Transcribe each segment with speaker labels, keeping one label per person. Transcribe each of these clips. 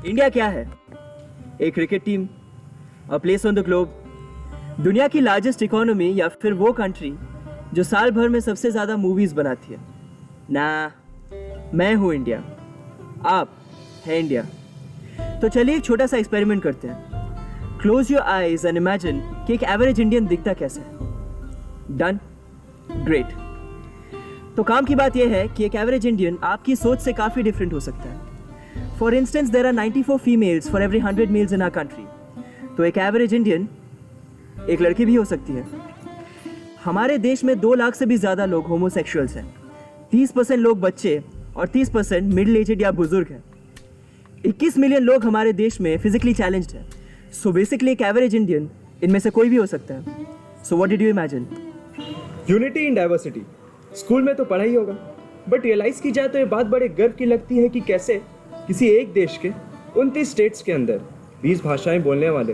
Speaker 1: India क्या है? एक cricket team, a place on the globe, दुनिया की लार्जेस्ट इकोनॉमी या फिर वो कंट्री जो साल भर में सबसे ज़्यादा मूवीज़ बनाती है? ना, मैं हूँ इंडिया, आप है इंडिया। तो चलिए एक छोटा सा एक्सपेरिमेंट करते हैं। Close your eyes and imagine कि एक एवरेज इंडियन दिखता कैसे है। डन? ग्रेट। तो काम की बात यह है कि एक एवरेज इंडियन आपकी सोच से काफ़ी डिफरेंट हो सकता है। For instance there are 94 females for every 100 males in our country. तो एक एवरेज इंडियन एक लड़की भी हो सकती है। हमारे देश में 2 लाख से भी ज़्यादा लोग होमोसेक्सुअल्स हैं। 30% लोग बच्चे और 30% मिडिल एजेड या बुजुर्ग हैं। 21 मिलियन लोग हमारे देश में फिजिकली चैलेंज्ड हैं। सो बेसिकली एक एवरेज इंडियन इनमें से कोई भी हो सकता है। So what did you imagine?
Speaker 2: Unity in diversity school में तो पढ़ा ही होगा, बट रियलाइज की जाए तो ये बात बड़े गर्व की लगती है कि कैसे किसी एक देश के 29 स्टेट्स के अंदर 20 भाषाएं बोलने वाले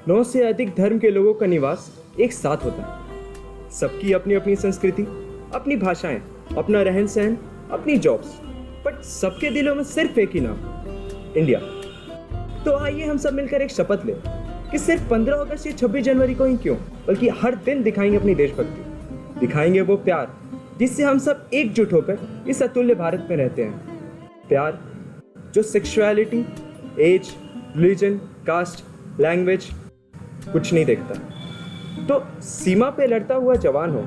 Speaker 2: 9 से अधिक धर्म के लोगों का निवास एक साथ होता है। सबकी अपनी अपनी संस्कृति, अपनी भाषाएं, अपना रहन सहन, अपनी जॉब्स, बट सबके दिलों में सिर्फ एक ही नाम, इंडिया। तो आइए हम सब मिलकर एक शपथ लें कि सिर्फ 15 अगस्त या 26 जनवरी को ही क्यों, बल्कि हर दिन दिखाएंगे अपनी देशभक्ति, दिखाएंगे वो प्यार जिससे हम सब एकजुट होकर इस अतुल्य भारत में रहते हैं। प्यार जो sexuality, age, religion, caste, language कुछ नहीं देखता। तो सीमा पे लड़ता हुआ जवान हो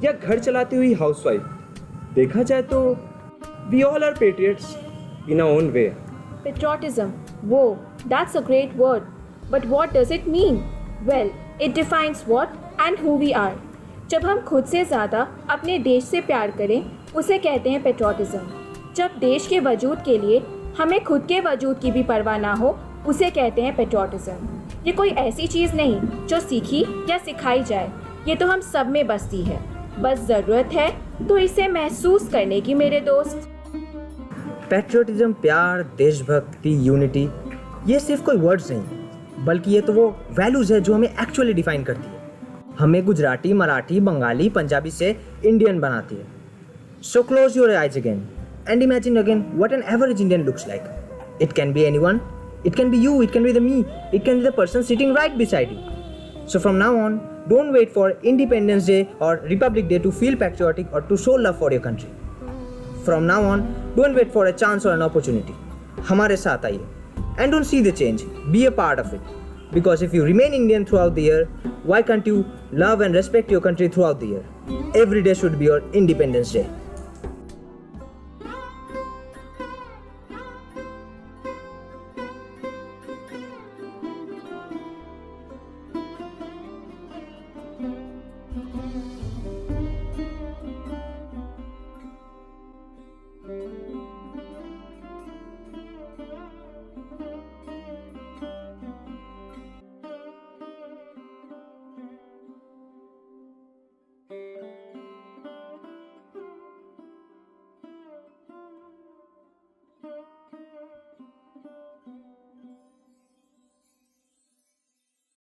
Speaker 2: या घर चलाती हुई हाउसवाइफ, देखा जाए तो we all are patriots in our own way.
Speaker 3: Patriotism. Whoa, that's a great word. But what does it mean? Well, it defines what and who we are. जब हम खुद से ज़्यादा अपने देश से प्यार करें, उसे कहते हैं पेट्रियोटिज्म। जब देश के वजूद के लिए हमें खुद के वजूद की भी परवाह ना हो, उसे कहते हैं पेट्रियोटिज्म। ये कोई ऐसी चीज़ नहीं जो सीखी या सिखाई जाए, ये तो हम सब में बसती है। बस ज़रूरत है तो इसे महसूस करने की, मेरे दोस्त।
Speaker 4: पैट्रियोटिज्म, प्यार, देशभक्ति, यूनिटी, ये सिर्फ कोई वर्ड्स नहीं, बल्कि ये तो वो वैल्यूज़ है जो हमें एक्चुअली डिफाइन करती है। हमें गुजराती, मराठी, बंगाली, पंजाबी से इंडियन बनाती है। So close your eyes again and imagine again what an average Indian looks like. It can be anyone, it can be you, it can be the me, it can be the person sitting right beside you. So from now on, don't wait for Independence Day or Republic Day to feel patriotic or to show love for your country. From now on, don't wait for a chance or an opportunity. हमारे साथ आइए and don't see the change. Be a part of it. Because if you remain Indian throughout the year, why can't you love and respect your country throughout the year? Every day should be your Independence Day.